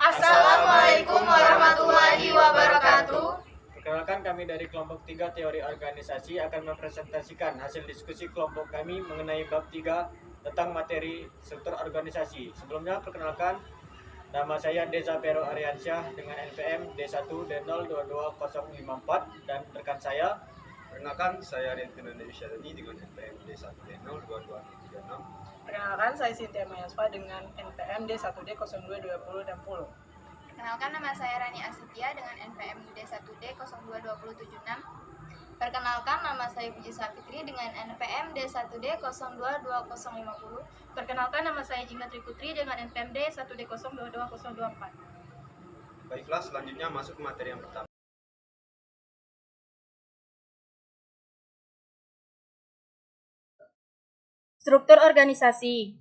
Assalamualaikum warahmatullahi wabarakatuh. Perkenalkan, kami dari kelompok 3 teori organisasi akan mempresentasikan hasil diskusi kelompok kami mengenai bab 3 tentang materi struktur organisasi. Sebelumnya, perkenalkan, nama saya Deza Pero Ariansyah dengan NPM D1D022054 dan rekan saya. Perkenalkan, saya Riantina Dewisyadani dengan NPM D1D02236. Perkenalkan, saya Sintia Mayasfa dengan NPM D1D022060. Perkenalkan, nama saya Rani Asitya dengan NPM D1D02276. Perkenalkan, nama saya Puji Safitri dengan NPM D1D022050. Perkenalkan, nama saya Jingga Triputri dengan NPM D1D022024. Baiklah, selanjutnya masuk ke materi yang pertama. Struktur organisasi.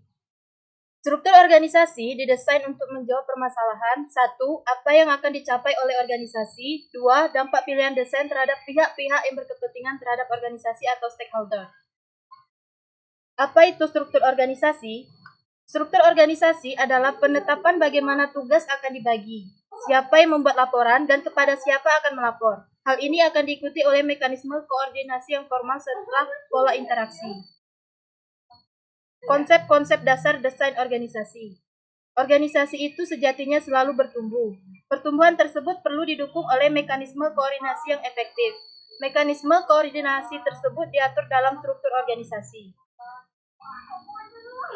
Struktur organisasi didesain untuk menjawab permasalahan 1. Apa yang akan dicapai oleh organisasi. 2. Dampak pilihan desain terhadap pihak-pihak yang berkepentingan terhadap organisasi atau stakeholder. Apa itu struktur organisasi? Struktur organisasi adalah penetapan bagaimana tugas akan dibagi, siapa yang membuat laporan, dan kepada siapa akan melapor. Hal ini akan diikuti oleh mekanisme koordinasi yang formal serta pola interaksi. Konsep-konsep dasar desain organisasi. Organisasi itu sejatinya selalu bertumbuh. Pertumbuhan tersebut perlu didukung oleh mekanisme koordinasi yang efektif. Mekanisme koordinasi tersebut diatur dalam struktur organisasi.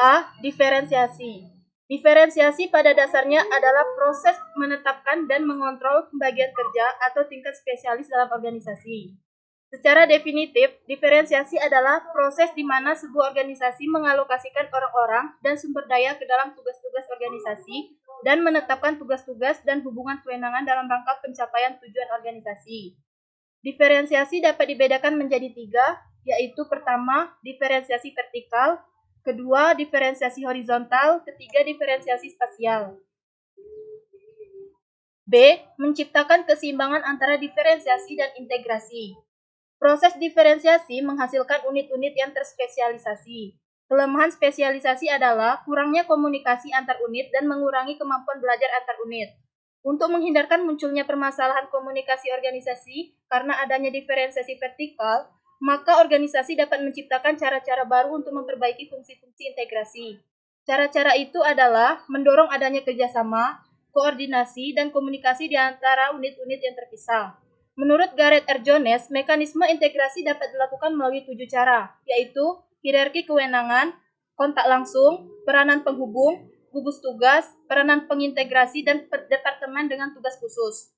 A. Diferensiasi. Diferensiasi pada dasarnya adalah proses menetapkan dan mengontrol pembagian kerja atau tingkat spesialis dalam organisasi. Secara definitif, diferensiasi adalah proses di mana sebuah organisasi mengalokasikan orang-orang dan sumber daya ke dalam tugas-tugas organisasi dan menetapkan tugas-tugas dan hubungan kewenangan dalam rangka pencapaian tujuan organisasi. Diferensiasi dapat dibedakan menjadi 3, yaitu pertama, diferensiasi vertikal, kedua, diferensiasi horizontal, ketiga, diferensiasi spasial. B. Menciptakan keseimbangan antara diferensiasi dan integrasi. Proses diferensiasi menghasilkan unit-unit yang terspesialisasi. Kelemahan spesialisasi adalah kurangnya komunikasi antar unit dan mengurangi kemampuan belajar antar unit. Untuk menghindarkan munculnya permasalahan komunikasi organisasi karena adanya diferensiasi vertikal, maka organisasi dapat menciptakan cara-cara baru untuk memperbaiki fungsi-fungsi integrasi. Cara-cara itu adalah mendorong adanya kerjasama, koordinasi, dan komunikasi di antara unit-unit yang terpisah. Menurut Gareth R. Jones, mekanisme integrasi dapat dilakukan melalui 7 cara, yaitu hierarki kewenangan, kontak langsung, peranan penghubung, gugus tugas, peranan pengintegrasi, dan departemen dengan tugas khusus.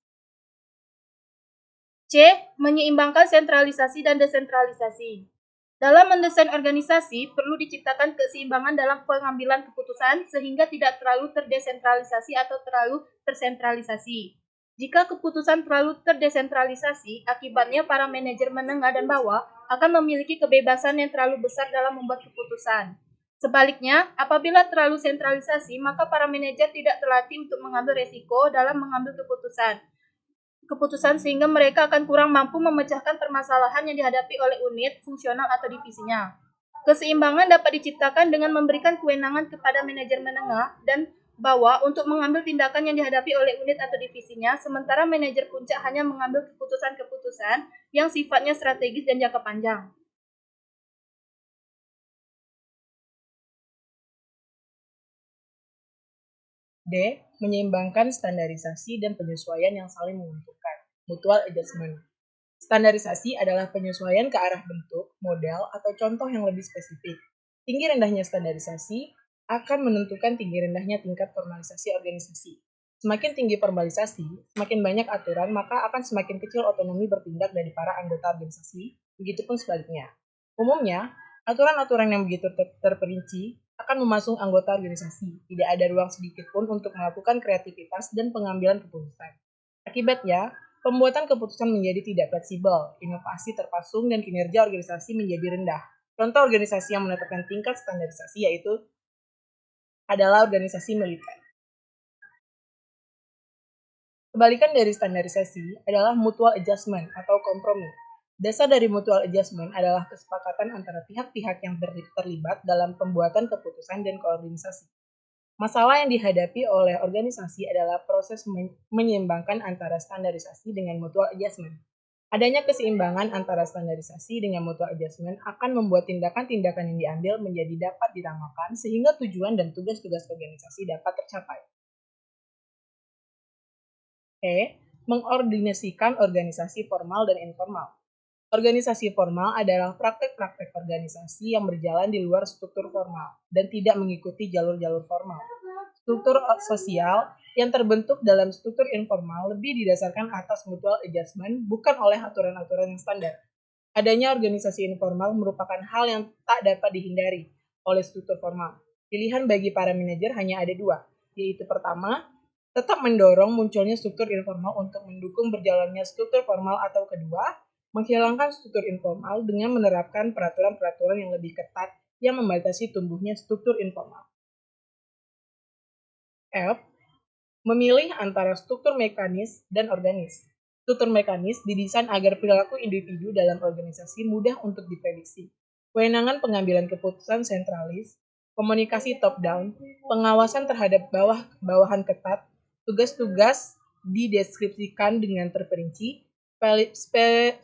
C. Menyeimbangkan sentralisasi dan desentralisasi. Dalam mendesain organisasi, perlu diciptakan keseimbangan dalam pengambilan keputusan sehingga tidak terlalu terdesentralisasi atau terlalu tersentralisasi. Jika keputusan terlalu terdesentralisasi, akibatnya para manajer menengah dan bawah akan memiliki kebebasan yang terlalu besar dalam membuat keputusan. Sebaliknya, apabila terlalu sentralisasi, maka para manajer tidak terlatih untuk mengambil resiko dalam mengambil keputusan sehingga mereka akan kurang mampu memecahkan permasalahan yang dihadapi oleh unit, fungsional, atau divisinya. Keseimbangan dapat diciptakan dengan memberikan kewenangan kepada manajer menengah dan bawah untuk mengambil tindakan yang dihadapi oleh unit atau divisinya, sementara manajer puncak hanya mengambil keputusan-keputusan yang sifatnya strategis dan jangka panjang. D. Menyeimbangkan standarisasi dan penyesuaian yang saling menguntungkan. Mutual adjustment. Standarisasi adalah penyesuaian ke arah bentuk, model, atau contoh yang lebih spesifik. Tinggi rendahnya standarisasi akan menentukan tinggi rendahnya tingkat formalisasi organisasi. Semakin tinggi formalisasi, semakin banyak aturan, maka akan semakin kecil otonomi bertindak dari para anggota organisasi, begitupun sebaliknya. Umumnya, aturan-aturan yang begitu terperinci akan memasung anggota organisasi. Tidak ada ruang sedikit pun untuk melakukan kreativitas dan pengambilan keputusan. Akibatnya, pembuatan keputusan menjadi tidak fleksibel, inovasi terpasung, dan kinerja organisasi menjadi rendah. Contoh organisasi yang menetapkan tingkat standarisasi yaitu adalah organisasi militer. Kebalikan dari standarisasi adalah mutual adjustment atau kompromi. Dasar dari mutual adjustment adalah kesepakatan antara pihak-pihak yang terlibat dalam pembuatan keputusan dan koordinasi. Masalah yang dihadapi oleh organisasi adalah proses menyeimbangkan antara standarisasi dengan mutual adjustment. Adanya keseimbangan antara standarisasi dengan mutual adjustment akan membuat tindakan-tindakan yang diambil menjadi dapat diramakan sehingga tujuan dan tugas-tugas organisasi dapat tercapai. Mengordinasikan organisasi formal dan informal. Organisasi formal adalah praktek-praktek organisasi yang berjalan di luar struktur formal dan tidak mengikuti jalur-jalur formal. Struktur sosial yang terbentuk dalam struktur informal lebih didasarkan atas mutual adjustment, bukan oleh aturan-aturan yang standar. Adanya organisasi informal merupakan hal yang tak dapat dihindari oleh struktur formal. Pilihan bagi para manajer hanya ada dua, yaitu pertama, tetap mendorong munculnya struktur informal untuk mendukung berjalannya struktur formal, atau kedua, menghilangkan struktur informal dengan menerapkan peraturan-peraturan yang lebih ketat yang membatasi tumbuhnya struktur informal. F. Memilih antara struktur mekanis dan organis. Struktur mekanis didesain agar perilaku individu dalam organisasi mudah untuk diprediksi. Kewenangan pengambilan keputusan sentralis, komunikasi top-down, pengawasan terhadap bawahan ketat, tugas-tugas dideskripsikan dengan terperinci,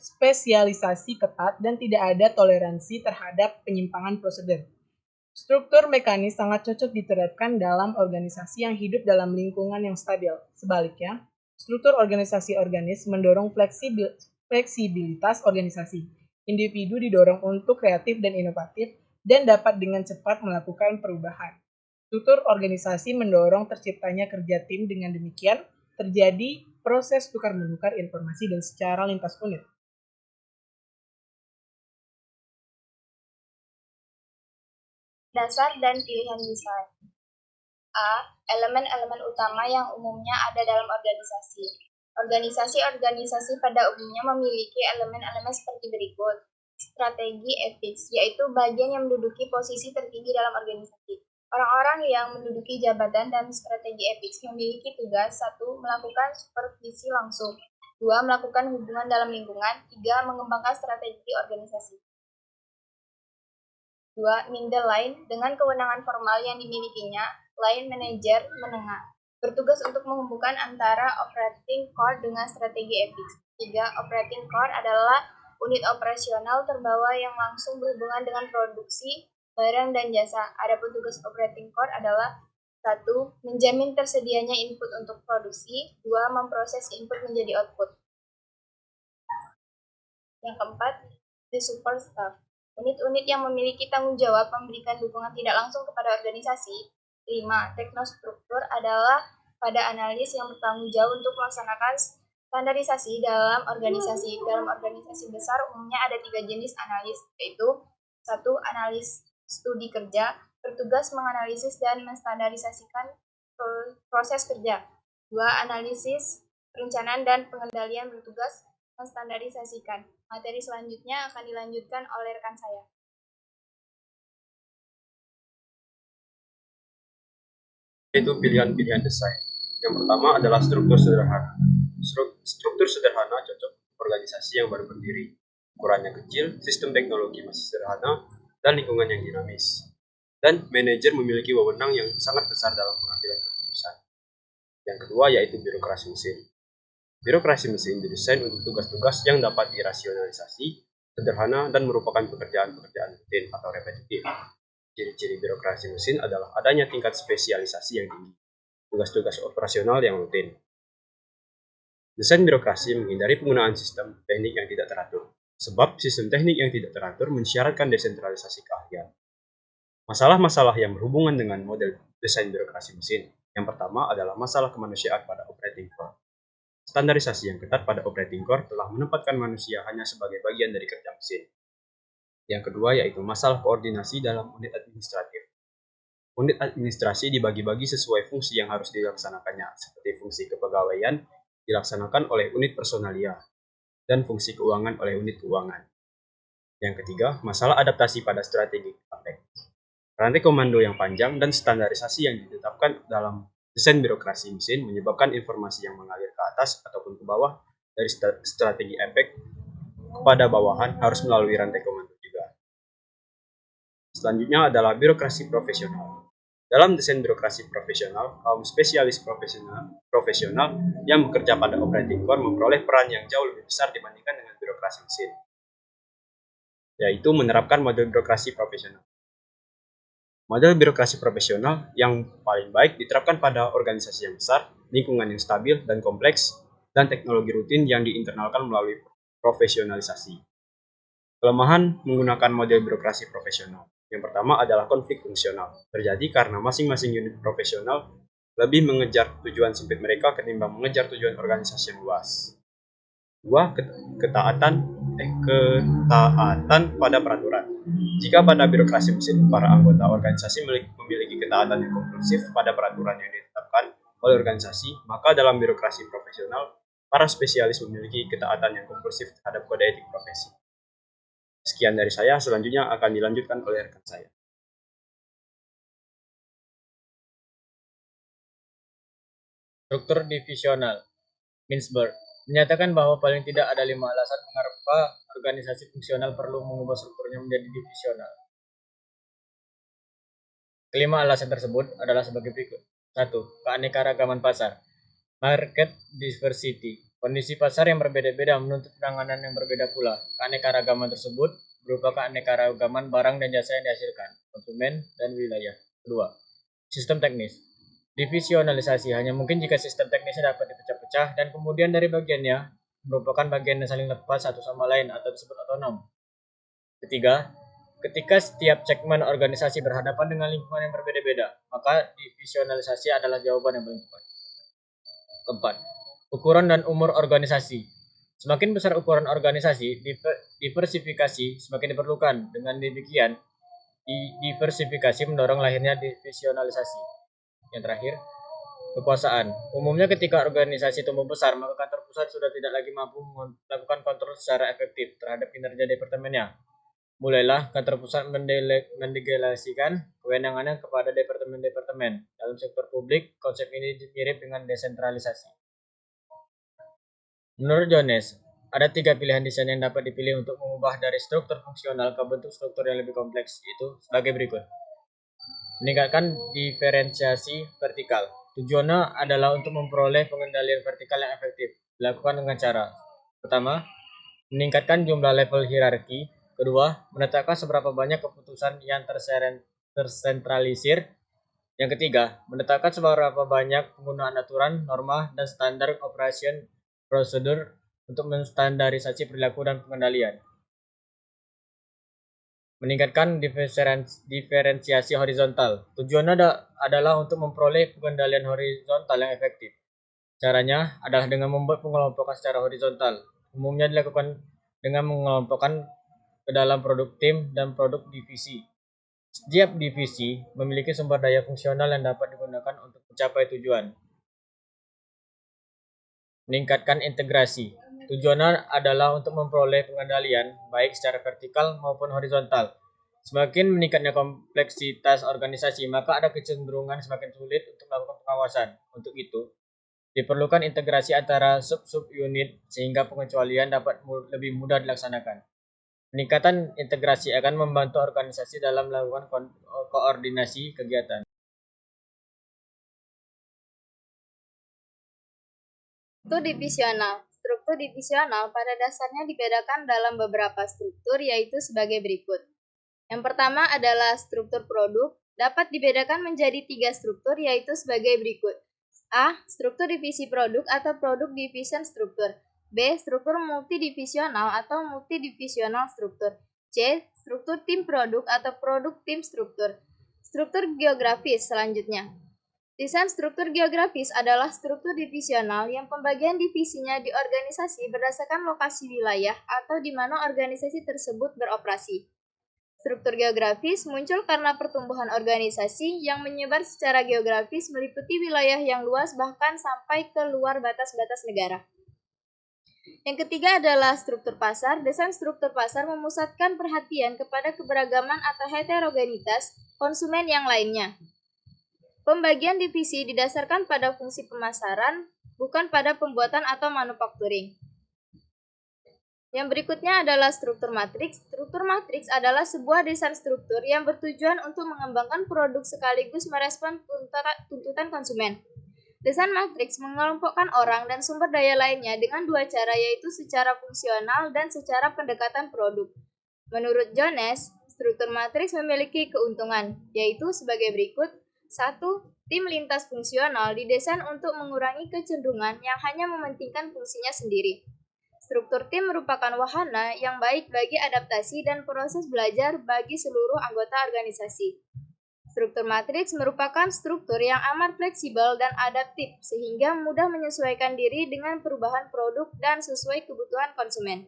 spesialisasi ketat, dan tidak ada toleransi terhadap penyimpangan prosedur. Struktur mekanis sangat cocok diterapkan dalam organisasi yang hidup dalam lingkungan yang stabil. Sebaliknya, struktur organisasi organis mendorong fleksibilitas organisasi. Individu didorong untuk kreatif dan inovatif dan dapat dengan cepat melakukan perubahan. Struktur organisasi mendorong terciptanya kerja tim, dengan demikian terjadi proses tukar-menukar informasi dan secara lintas unit. Dasar dan pilihan desain. A. Elemen-elemen utama yang umumnya ada dalam organisasi. Organisasi-organisasi pada umumnya memiliki elemen-elemen seperti berikut. Strategi ethics, yaitu bagian yang menduduki posisi tertinggi dalam organisasi. Orang-orang yang menduduki jabatan dan strategi ethics memiliki tugas 1. Melakukan supervisi langsung, 2. Melakukan hubungan dalam lingkungan, 3. Mengembangkan strategi organisasi. 2. Middle line, dengan kewenangan formal yang dimilikinya, line manager menengah, bertugas untuk menghubungkan antara operating core dengan strategi ethics. 3. Operating core adalah unit operasional terbawah yang langsung berhubungan dengan produksi barang dan jasa. Adapun tugas operating core adalah 1. Menjamin tersedianya input untuk produksi, 2. Memproses input menjadi output. Yang keempat, the support staff. Unit-unit yang memiliki tanggung jawab memberikan dukungan tidak langsung kepada organisasi. 5. Teknostruktur adalah pada analis yang bertanggung jawab untuk melaksanakan standarisasi dalam organisasi. Dalam organisasi besar umumnya ada 3 jenis analis, yaitu 1. Analis studi kerja, bertugas menganalisis dan menstandarisasikan proses kerja. 2. Analisis perencanaan dan pengendalian, bertugas menstandarisasikan. Materi selanjutnya akan dilanjutkan oleh rekan saya. Itu pilihan-pilihan desain. Yang pertama adalah struktur sederhana. Struktur sederhana cocok organisasi yang baru berdiri. Ukurannya kecil, sistem teknologi masih sederhana, dan lingkungan yang dinamis. Dan manajer memiliki wewenang yang sangat besar dalam pengambilan keputusan. Yang kedua yaitu birokrasi mesin. Birokrasi mesin didesain untuk tugas-tugas yang dapat dirasionalisasi, sederhana, dan merupakan pekerjaan-pekerjaan rutin atau repetitif. Ciri-ciri birokrasi mesin adalah adanya tingkat spesialisasi yang tinggi, tugas-tugas operasional yang rutin. Desain birokrasi menghindari penggunaan sistem teknik yang tidak teratur, sebab sistem teknik yang tidak teratur mensyaratkan desentralisasi keahlian. Masalah-masalah yang berhubungan dengan model desain birokrasi mesin. Yang pertama adalah masalah kemanusiaan pada operating core. Standarisasi yang ketat pada operating core telah menempatkan manusia hanya sebagai bagian dari kerja mesin. Yang kedua yaitu masalah koordinasi dalam unit administratif. Unit administrasi dibagi-bagi sesuai fungsi yang harus dilaksanakannya, seperti fungsi kepegawaian dilaksanakan oleh unit personalia, dan fungsi keuangan oleh unit keuangan. Yang ketiga, masalah adaptasi pada strategi praktek. Rantai komando yang panjang dan standarisasi yang ditetapkan dalam desain birokrasi mesin menyebabkan informasi yang mengalir ke atas ataupun ke bawah dari strategi efek kepada bawahan harus melalui rantai komando juga. Selanjutnya adalah birokrasi profesional. Dalam desain birokrasi profesional, kaum spesialis profesional yang bekerja pada operating core memperoleh peran yang jauh lebih besar dibandingkan dengan birokrasi mesin, yaitu menerapkan model birokrasi profesional. Model birokrasi profesional yang paling baik diterapkan pada organisasi yang besar, lingkungan yang stabil dan kompleks, dan teknologi rutin yang diinternalkan melalui profesionalisasi. Kelemahan menggunakan model birokrasi profesional. Yang pertama adalah konflik fungsional. Terjadi karena masing-masing unit profesional lebih mengejar tujuan sempit mereka ketimbang mengejar tujuan organisasi yang luas. Dua, ketaatan pada peraturan. Jika pada birokrasi mesin para anggota organisasi memiliki ketaatan yang konklusif pada peraturan yang ditetapkan oleh organisasi, maka dalam birokrasi profesional, para spesialis memiliki ketaatan yang konklusif terhadap kode etik profesi. Sekian dari saya, selanjutnya akan dilanjutkan oleh rekan saya. Struktur divisional. Mintzberg menyatakan bahwa paling tidak ada 5 alasan mengapa organisasi fungsional perlu mengubah strukturnya menjadi divisional. Kelima alasan tersebut adalah sebagai berikut. 1. Keanekaragaman pasar. Market diversity. Kondisi pasar yang berbeda-beda menuntut penanganan yang berbeda pula. Keanekaragaman tersebut berupa keanekaragaman barang dan jasa yang dihasilkan, konsumen, dan wilayah. Kedua, sistem teknis. Divisionalisasi hanya mungkin jika sistem teknisnya dapat dipecah-pecah dan kemudian dari bagiannya merupakan bagian yang saling lepas satu sama lain atau disebut otonom. Ketiga, ketika setiap segmen organisasi berhadapan dengan lingkungan yang berbeda-beda, maka divisionalisasi adalah jawaban yang paling tepat. Keempat, ukuran dan umur organisasi. Semakin besar ukuran organisasi, diversifikasi semakin diperlukan. Dengan demikian, diversifikasi mendorong lahirnya divisionalisasi. Yang terakhir, kekuasaan. Umumnya ketika organisasi tumbuh besar, maka kantor pusat sudah tidak lagi mampu melakukan kontrol secara efektif terhadap kinerja departemennya. Mulailah kantor pusat mendelegasikan kewenangannya kepada departemen-departemen. Dalam sektor publik, konsep ini mirip dengan desentralisasi. Menurut Jones, ada 3 pilihan desain yang dapat dipilih untuk mengubah dari struktur fungsional ke bentuk struktur yang lebih kompleks, yaitu sebagai berikut. Meningkatkan diferensiasi vertikal. Tujuannya adalah untuk memperoleh pengendalian vertikal yang efektif. Dilakukan dengan cara: pertama, meningkatkan jumlah level hierarki. Kedua, menetapkan seberapa banyak keputusan yang tersentralisir. Yang ketiga, menetapkan seberapa banyak penggunaan aturan, norma, dan standar operation prosedur untuk menstandarisasi perilaku dan pengendalian. Meningkatkan diferensiasi horizontal. Tujuannya adalah untuk memperoleh pengendalian horizontal yang efektif. Caranya adalah dengan membuat pengelompokan secara horizontal. Umumnya dilakukan dengan mengelompokkan ke dalam produk tim dan produk divisi. Setiap divisi memiliki sumber daya fungsional yang dapat digunakan untuk mencapai tujuan. Meningkatkan integrasi. Tujuannya adalah untuk memperoleh pengendalian baik secara vertikal maupun horizontal. Semakin meningkatnya kompleksitas organisasi, maka ada kecenderungan semakin sulit untuk melakukan pengawasan. Untuk itu, diperlukan integrasi antara sub-sub unit sehingga pengecualian dapat lebih mudah dilaksanakan. Peningkatan integrasi akan membantu organisasi dalam melakukan koordinasi kegiatan. Struktur divisional pada dasarnya dibedakan dalam beberapa struktur, yaitu sebagai berikut. Yang pertama adalah struktur produk, dapat dibedakan menjadi 3 struktur, yaitu sebagai berikut. A. Struktur divisi produk atau product division struktur. B. Struktur multidivisional atau multidivisional struktur. C. Struktur tim produk atau produk tim struktur. Struktur geografis selanjutnya. Desain struktur geografis adalah struktur divisional yang pembagian divisinya di organisasi berdasarkan lokasi wilayah atau di mana organisasi tersebut beroperasi. Struktur geografis muncul karena pertumbuhan organisasi yang menyebar secara geografis meliputi wilayah yang luas bahkan sampai ke luar batas-batas negara. Yang ketiga adalah struktur pasar. Desain struktur pasar memusatkan perhatian kepada keberagaman atau heterogenitas konsumen yang lainnya. Pembagian divisi didasarkan pada fungsi pemasaran, bukan pada pembuatan atau manufacturing. Yang berikutnya adalah struktur matriks. Struktur matriks adalah sebuah desain struktur yang bertujuan untuk mengembangkan produk sekaligus merespon tuntutan konsumen. Desain matriks mengelompokkan orang dan sumber daya lainnya dengan dua cara, yaitu secara fungsional dan secara pendekatan produk. Menurut Jones, struktur matriks memiliki keuntungan, yaitu sebagai berikut. 1. Tim lintas fungsional didesain untuk mengurangi kecenderungan yang hanya mementingkan fungsinya sendiri. Struktur tim merupakan wahana yang baik bagi adaptasi dan proses belajar bagi seluruh anggota organisasi. Struktur matriks merupakan struktur yang amat fleksibel dan adaptif sehingga mudah menyesuaikan diri dengan perubahan produk dan sesuai kebutuhan konsumen.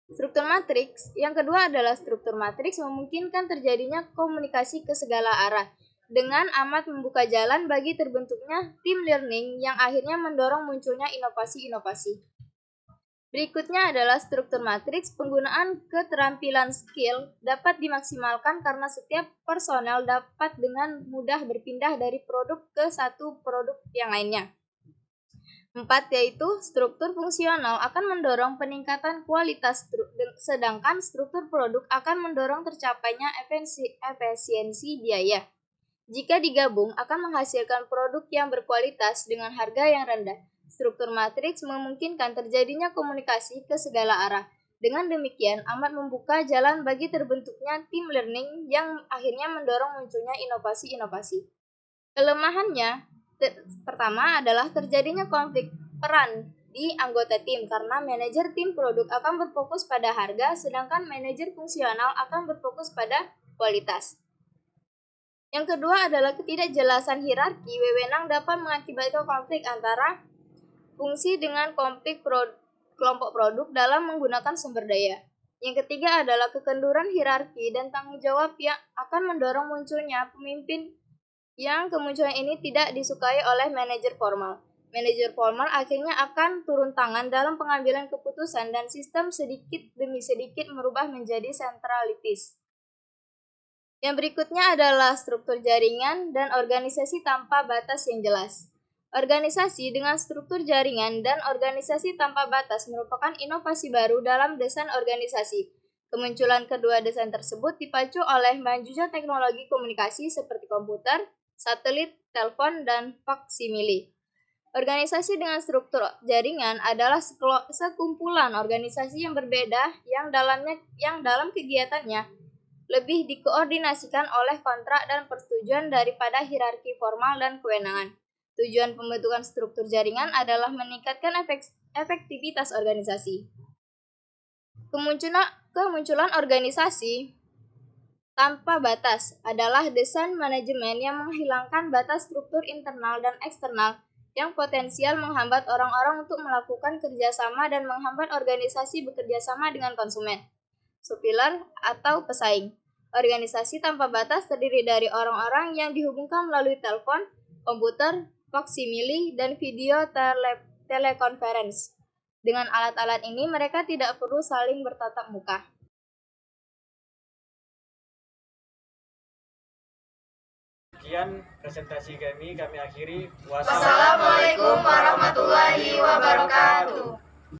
Struktur matriks yang kedua adalah struktur matriks memungkinkan terjadinya komunikasi ke segala arah dengan amat membuka jalan bagi terbentuknya tim learning yang akhirnya mendorong munculnya inovasi-inovasi. Berikutnya adalah struktur matriks. Penggunaan keterampilan skill dapat dimaksimalkan karena setiap personel dapat dengan mudah berpindah dari produk ke satu produk yang lainnya. 4. Yaitu struktur fungsional akan mendorong peningkatan kualitas, sedangkan struktur produk akan mendorong tercapainya efisiensi biaya. Jika digabung akan menghasilkan produk yang berkualitas dengan harga yang rendah. Struktur matriks memungkinkan terjadinya komunikasi ke segala arah. Dengan demikian, amat membuka jalan bagi terbentuknya tim learning yang akhirnya mendorong munculnya inovasi-inovasi. Kelemahannya, pertama adalah terjadinya konflik peran di anggota tim karena manajer tim produk akan berfokus pada harga, sedangkan manajer fungsional akan berfokus pada kualitas. Yang kedua adalah ketidakjelasan hierarki wewenang dapat mengakibatkan konflik antara fungsi dengan konflik kelompok produk dalam menggunakan sumber daya. Yang ketiga adalah kekenduran hierarki dan tanggung jawab yang akan mendorong munculnya pemimpin yang kemunculan ini tidak disukai oleh manajer formal. Manajer formal akhirnya akan turun tangan dalam pengambilan keputusan dan sistem sedikit demi sedikit merubah menjadi sentralitis. Yang berikutnya adalah struktur jaringan dan organisasi tanpa batas yang jelas. Organisasi dengan struktur jaringan dan organisasi tanpa batas merupakan inovasi baru dalam desain organisasi. Kemunculan kedua desain tersebut dipacu oleh majunya teknologi komunikasi seperti komputer, satelit, telepon, dan faksimile. Organisasi dengan struktur jaringan adalah sekumpulan organisasi yang berbeda yang dalam kegiatannya lebih dikoordinasikan oleh kontrak dan persetujuan daripada hierarki formal dan kewenangan. Tujuan pembentukan struktur jaringan adalah meningkatkan efektivitas organisasi. Kemunculan organisasi tanpa batas adalah desain manajemen yang menghilangkan batas struktur internal dan eksternal yang potensial menghambat orang-orang untuk melakukan kerjasama dan menghambat organisasi bekerjasama dengan konsumen, supplier, atau pesaing. Organisasi tanpa batas terdiri dari orang-orang yang dihubungkan melalui telepon, komputer, faksimile, dan video telekonferensi. Dengan alat-alat ini, mereka tidak perlu saling bertatap muka. Sekian presentasi kami akhiri. Wassalamualaikum warahmatullahi wabarakatuh.